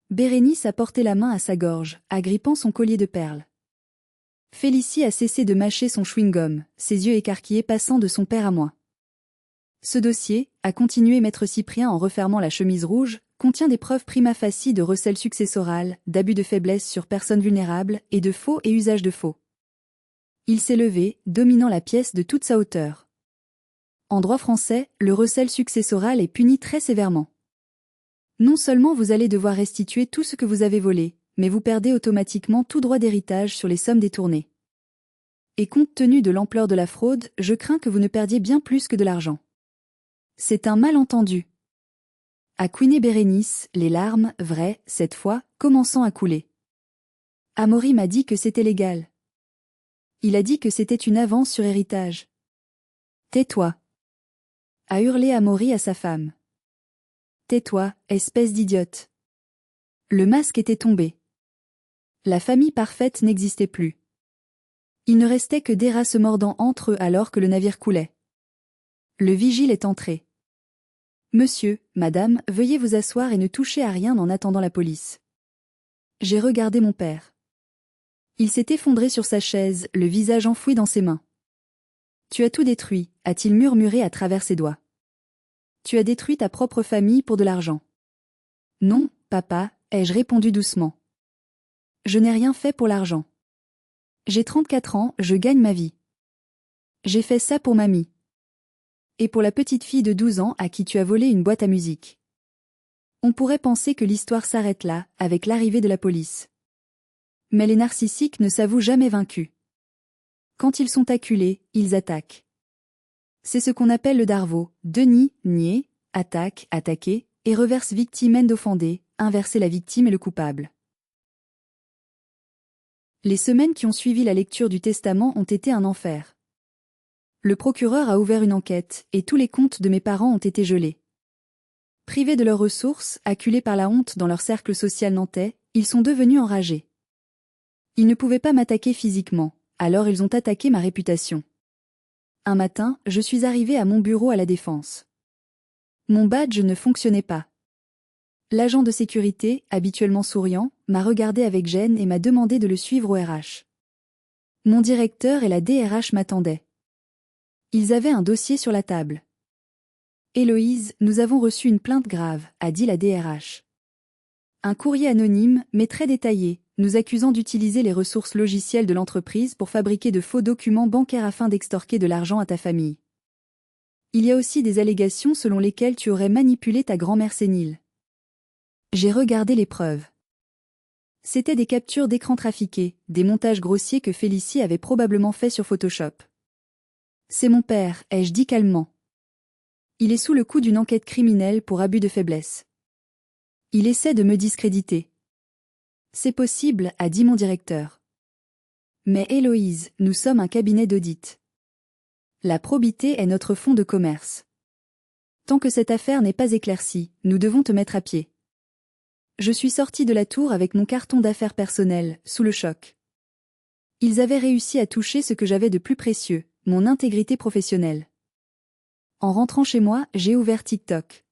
Bérénice a porté la main à sa gorge, agrippant son collier de perles. Félicie a cessé de mâcher son chewing-gum, ses yeux écarquillés passant de son père à moi. Ce dossier, a continué maître Cyprien en refermant la chemise rouge, contient des preuves prima facie de recel successoral, d'abus de faiblesse sur personnes vulnérables et de faux et usage de faux. Il s'est levé, dominant la pièce de toute sa hauteur. En droit français, le recel successoral est puni très sévèrement. Non seulement vous allez devoir restituer tout ce que vous avez volé, mais vous perdez automatiquement tout droit d'héritage sur les sommes détournées. Et compte tenu de l'ampleur de la fraude, je crains que vous ne perdiez bien plus que de l'argent. C'est un malentendu. A couiné Bérénice, les larmes, vraies, cette fois, commençant à couler. Amaury m'a dit que c'était légal. Il a dit que c'était une avance sur héritage. Tais-toi. A hurlé Amaury à sa femme. Tais-toi, espèce d'idiote. Le masque était tombé. La famille parfaite n'existait plus. Il ne restait que des rats se mordant entre eux alors que le navire coulait. Le vigile est entré. Monsieur, madame, veuillez vous asseoir et ne touchez à rien en attendant la police. J'ai regardé mon père. Il s'est effondré sur sa chaise, le visage enfoui dans ses mains. Tu as tout détruit, a-t-il murmuré à travers ses doigts. Tu as détruit ta propre famille pour de l'argent. Non, papa, ai-je répondu doucement. Je n'ai rien fait pour l'argent. J'ai 34 ans, je gagne ma vie. J'ai fait ça pour mamie. Et pour la petite fille de 12 ans à qui tu as volé une boîte à musique. On pourrait penser que l'histoire s'arrête là, avec l'arrivée de la police. Mais les narcissiques ne s'avouent jamais vaincus. Quand ils sont acculés, ils attaquent. C'est ce qu'on appelle le Darvaux, déni, nier, attaque, attaquer, et reverse victime end offendé, inverser la victime et le coupable. Les semaines qui ont suivi la lecture du testament ont été un enfer. Le procureur a ouvert une enquête, et tous les comptes de mes parents ont été gelés. Privés de leurs ressources, acculés par la honte dans leur cercle social nantais, ils sont devenus enragés. Ils ne pouvaient pas m'attaquer physiquement, alors ils ont attaqué ma réputation. Un matin, je suis arrivée à mon bureau à la Défense. Mon badge ne fonctionnait pas. L'agent de sécurité, habituellement souriant, m'a regardé avec gêne et m'a demandé de le suivre au RH. Mon directeur et la DRH m'attendaient. Ils avaient un dossier sur la table. Héloïse, nous avons reçu une plainte grave, a dit la DRH. Un courrier anonyme, mais très détaillé, nous accusant d'utiliser les ressources logicielles de l'entreprise pour fabriquer de faux documents bancaires afin d'extorquer de l'argent à ta famille. Il y a aussi des allégations selon lesquelles tu aurais manipulé ta grand-mère sénile. J'ai regardé les preuves. C'étaient des captures d'écran trafiquées, des montages grossiers que Félicie avait probablement faits sur Photoshop. C'est mon père, ai-je dit calmement. Il est sous le coup d'une enquête criminelle pour abus de faiblesse. Il essaie de me discréditer. C'est possible, a dit mon directeur. Mais Héloïse, nous sommes un cabinet d'audit. La probité est notre fonds de commerce. Tant que cette affaire n'est pas éclaircie, nous devons te mettre à pied. Je suis sortie de la tour avec mon carton d'affaires personnel, sous le choc. Ils avaient réussi à toucher ce que j'avais de plus précieux, mon intégrité professionnelle. En rentrant chez moi, j'ai ouvert TikTok.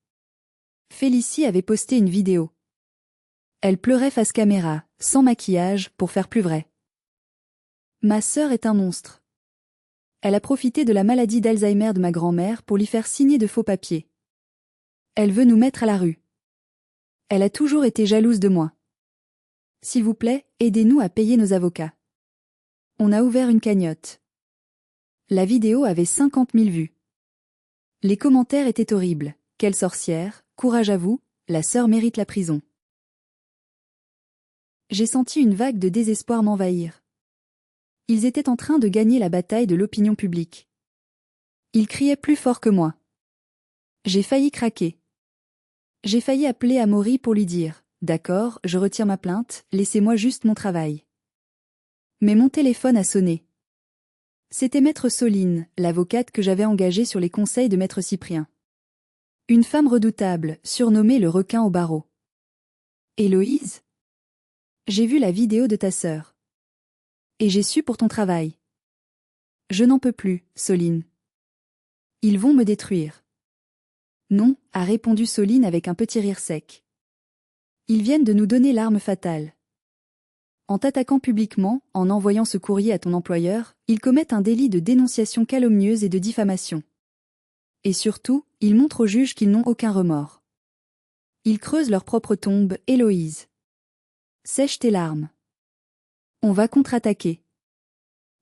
Félicie avait posté une vidéo. Elle pleurait face caméra, sans maquillage, pour faire plus vrai. Ma sœur est un monstre. Elle a profité de la maladie d'Alzheimer de ma grand-mère pour lui faire signer de faux papiers. Elle veut nous mettre à la rue. Elle a toujours été jalouse de moi. S'il vous plaît, aidez-nous à payer nos avocats. On a ouvert une cagnotte. La vidéo avait 50 000 vues. Les commentaires étaient horribles. Quelle sorcière, courage à vous, la sœur mérite la prison. J'ai senti une vague de désespoir m'envahir. Ils étaient en train de gagner la bataille de l'opinion publique. Ils criaient plus fort que moi. J'ai failli craquer. J'ai failli appeler Amaury pour lui dire « D'accord, je retire ma plainte, laissez-moi juste mon travail. » Mais mon téléphone a sonné. C'était Maître Soline, l'avocate que j'avais engagée sur les conseils de Maître Cyprien. Une femme redoutable, surnommée le requin au barreau. « Héloïse ? J'ai vu la vidéo de ta sœur. Et j'ai su pour ton travail. Je n'en peux plus, Soline. Ils vont me détruire. » Non, a répondu Soline avec un petit rire sec. Ils viennent de nous donner l'arme fatale. En t'attaquant publiquement, en envoyant ce courrier à ton employeur, ils commettent un délit de dénonciation calomnieuse et de diffamation. Et surtout, ils montrent aux juges qu'ils n'ont aucun remords. Ils creusent leur propre tombe, Héloïse. Sèche tes larmes. On va contre-attaquer.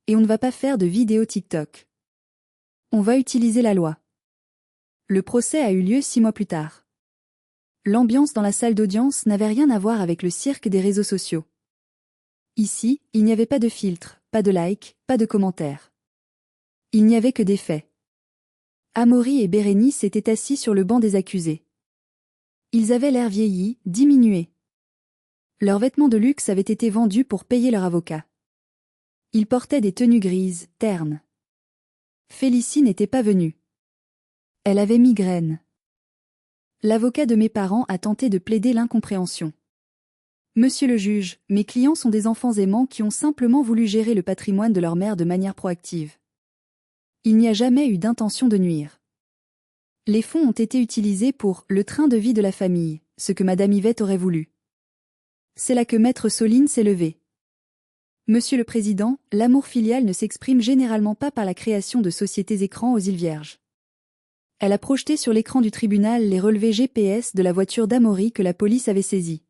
Et on ne va pas faire de vidéo TikTok. On va utiliser la loi. Le procès a eu lieu 6 mois plus tard. L'ambiance dans la salle d'audience n'avait rien à voir avec le cirque des réseaux sociaux. Ici, il n'y avait pas de filtre, pas de like, pas de commentaires. Il n'y avait que des faits. Amaury et Bérénice étaient assis sur le banc des accusés. Ils avaient l'air vieillis, diminués. Leurs vêtements de luxe avaient été vendus pour payer leur avocat. Ils portaient des tenues grises, ternes. Félicie n'était pas venue. Elle avait migraine. L'avocat de mes parents a tenté de plaider l'incompréhension. Monsieur le juge, mes clients sont des enfants aimants qui ont simplement voulu gérer le patrimoine de leur mère de manière proactive. Il n'y a jamais eu d'intention de nuire. Les fonds ont été utilisés pour le train de vie de la famille, ce que Madame Yvette aurait voulu. C'est là que Maître Soline s'est levé. Monsieur le Président, l'amour filial ne s'exprime généralement pas par la création de sociétés écrans aux îles Vierges. Elle a projeté sur l'écran du tribunal les relevés GPS de la voiture d'Amaury que la police avait saisie.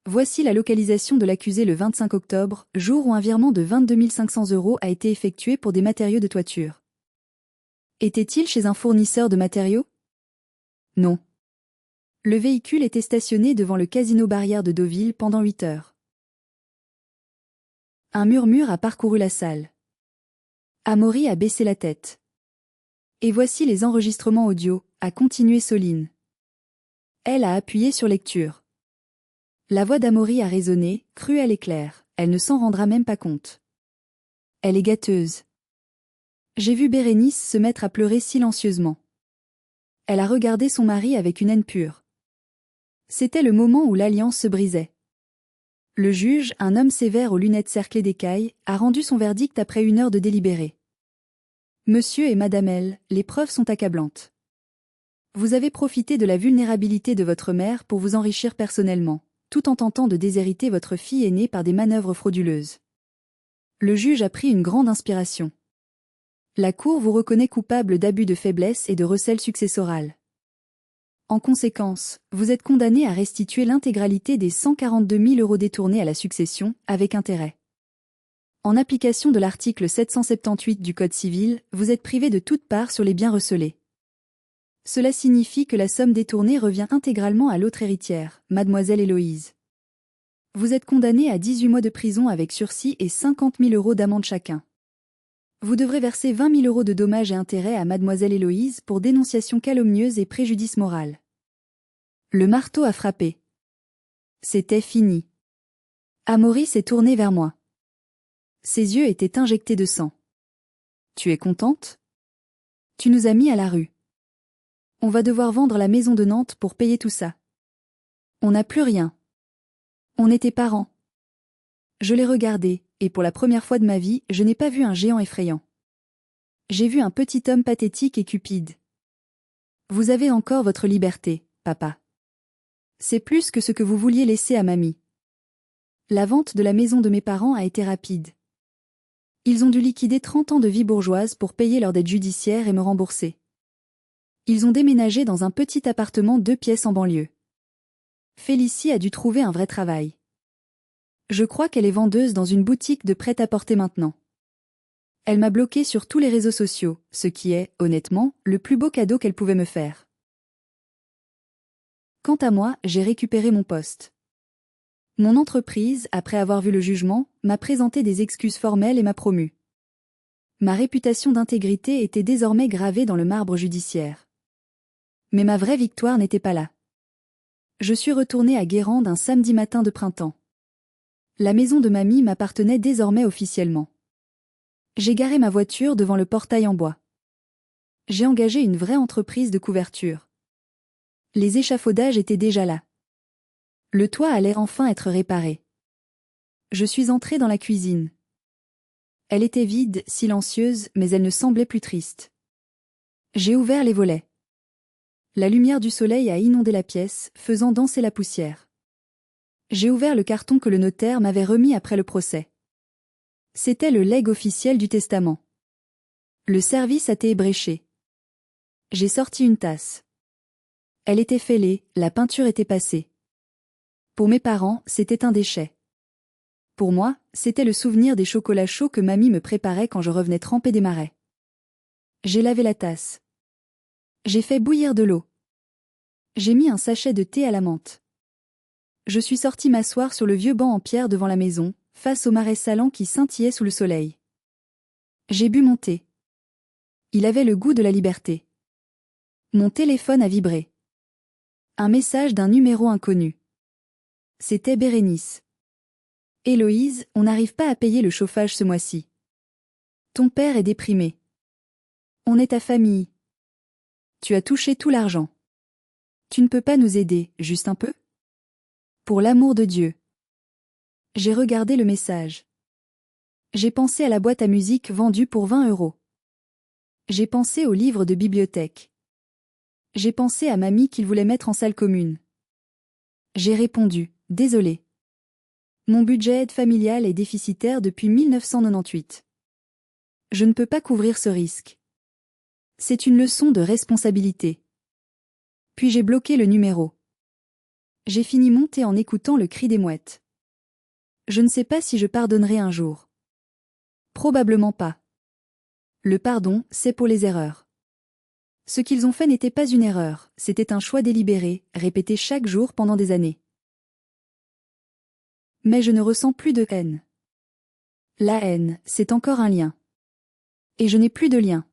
Voici la localisation de l'accusé le 25 octobre, jour où un virement de 22 500 € a été effectué pour des matériaux de toiture. Était-il chez un fournisseur de matériaux? Non. Le véhicule était stationné devant le casino Barrière de Deauville pendant 8 heures. Un murmure a parcouru la salle. Amaury a baissé la tête. Et voici les enregistrements audio, a continué Soline. Elle a appuyé sur lecture. La voix d'Amaury a résonné, cruelle et claire, elle ne s'en rendra même pas compte. Elle est gâteuse. J'ai vu Bérénice se mettre à pleurer silencieusement. Elle a regardé son mari avec une haine pure. C'était le moment où l'alliance se brisait. Le juge, un homme sévère aux lunettes cerclées d'écailles, a rendu son verdict après 1 heure de délibéré. Monsieur et Madame L, les preuves sont accablantes. Vous avez profité de la vulnérabilité de votre mère pour vous enrichir personnellement, tout en tentant de déshériter votre fille aînée par des manœuvres frauduleuses. Le juge a pris une grande inspiration. La Cour vous reconnaît coupable d'abus de faiblesse et de recel successoral. En conséquence, vous êtes condamné à restituer l'intégralité des 142 000 € détournés à la succession, avec intérêt. En application de l'article 778 du Code civil, vous êtes privé de toute part sur les biens recelés. Cela signifie que la somme détournée revient intégralement à l'autre héritière, Mademoiselle Héloïse. Vous êtes condamné à 18 mois de prison avec sursis et 50 000 € d'amende chacun. Vous devrez verser 20 000 € de dommages et intérêts à Mademoiselle Héloïse pour dénonciation calomnieuse et préjudice moral. Le marteau a frappé. C'était fini. Amaury s'est tourné vers moi. Ses yeux étaient injectés de sang. Tu es contente? Tu nous as mis à la rue. On va devoir vendre la maison de Nantes pour payer tout ça. On n'a plus rien. On était parents. Je l'ai regardé, et pour la première fois de ma vie, je n'ai pas vu un géant effrayant. J'ai vu un petit homme pathétique et cupide. Vous avez encore votre liberté, papa. C'est plus que ce que vous vouliez laisser à mamie. La vente de la maison de mes parents a été rapide. Ils ont dû liquider 30 ans de vie bourgeoise pour payer leurs dettes judiciaires et me rembourser. Ils ont déménagé dans un petit appartement 2 pièces en banlieue. Félicie a dû trouver un vrai travail. Je crois qu'elle est vendeuse dans une boutique de prêt-à-porter maintenant. Elle m'a bloqué sur tous les réseaux sociaux, ce qui est, honnêtement, le plus beau cadeau qu'elle pouvait me faire. Quant à moi, j'ai récupéré mon poste. Mon entreprise, après avoir vu le jugement, m'a présenté des excuses formelles et m'a promu. Ma réputation d'intégrité était désormais gravée dans le marbre judiciaire. Mais ma vraie victoire n'était pas là. Je suis retournée à Guérande un samedi matin de printemps. La maison de mamie m'appartenait désormais officiellement. J'ai garé ma voiture devant le portail en bois. J'ai engagé une vraie entreprise de couverture. Les échafaudages étaient déjà là. Le toit allait enfin être réparé. Je suis entrée dans la cuisine. Elle était vide, silencieuse, mais elle ne semblait plus triste. J'ai ouvert les volets. La lumière du soleil a inondé la pièce, faisant danser la poussière. J'ai ouvert le carton que le notaire m'avait remis après le procès. C'était le legs officiel du testament. Le service a été ébréché. J'ai sorti une tasse. Elle était fêlée, la peinture était passée. Pour mes parents, c'était un déchet. Pour moi, c'était le souvenir des chocolats chauds que mamie me préparait quand je revenais tremper des marais. J'ai lavé la tasse. J'ai fait bouillir de l'eau. J'ai mis un sachet de thé à la menthe. Je suis sortie m'asseoir sur le vieux banc en pierre devant la maison, face au marais salant qui scintillait sous le soleil. J'ai bu mon thé. Il avait le goût de la liberté. Mon téléphone a vibré. Un message d'un numéro inconnu. C'était Bérénice. Héloïse, on n'arrive pas à payer le chauffage ce mois-ci. Ton père est déprimé. On est ta famille. Tu as touché tout l'argent. Tu ne peux pas nous aider, juste un peu? Pour l'amour de Dieu. J'ai regardé le message. J'ai pensé à la boîte à musique vendue pour 20 €. J'ai pensé au livre de bibliothèque. J'ai pensé à mamie qu'il voulait mettre en salle commune. J'ai répondu, désolé. Mon budget aide familiale est déficitaire depuis 1998. Je ne peux pas couvrir ce risque. C'est une leçon de responsabilité. Puis j'ai bloqué le numéro. J'ai fini mon thé en écoutant le cri des mouettes. Je ne sais pas si je pardonnerai un jour. Probablement pas. Le pardon, c'est pour les erreurs. Ce qu'ils ont fait n'était pas une erreur, c'était un choix délibéré, répété chaque jour pendant des années. Mais je ne ressens plus de haine. La haine, c'est encore un lien. Et je n'ai plus de lien.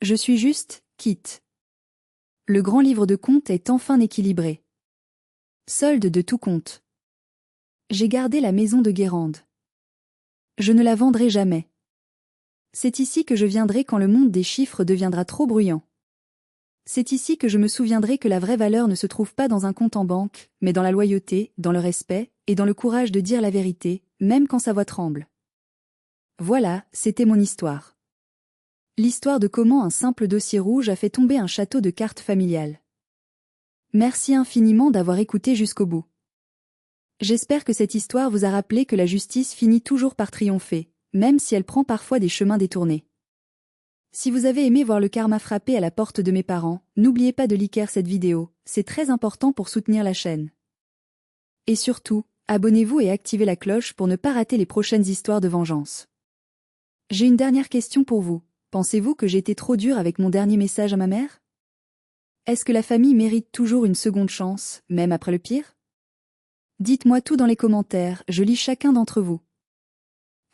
Je suis juste, quitte. Le grand livre de comptes est enfin équilibré. Solde de tout compte. J'ai gardé la maison de Guérande. Je ne la vendrai jamais. C'est ici que je viendrai quand le monde des chiffres deviendra trop bruyant. C'est ici que je me souviendrai que la vraie valeur ne se trouve pas dans un compte en banque, mais dans la loyauté, dans le respect, et dans le courage de dire la vérité, même quand sa voix tremble. Voilà, c'était mon histoire. L'histoire de comment un simple dossier rouge a fait tomber un château de cartes familial. Merci infiniment d'avoir écouté jusqu'au bout. J'espère que cette histoire vous a rappelé que la justice finit toujours par triompher, même si elle prend parfois des chemins détournés. Si vous avez aimé voir le karma frapper à la porte de mes parents, n'oubliez pas de liker cette vidéo, c'est très important pour soutenir la chaîne. Et surtout, abonnez-vous et activez la cloche pour ne pas rater les prochaines histoires de vengeance. J'ai une dernière question pour vous. Pensez-vous que j'ai été trop dur avec mon dernier message à ma mère? Est-ce que la famille mérite toujours une seconde chance, même après le pire? Dites-moi tout dans les commentaires, je lis chacun d'entre vous.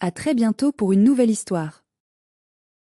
À très bientôt pour une nouvelle histoire.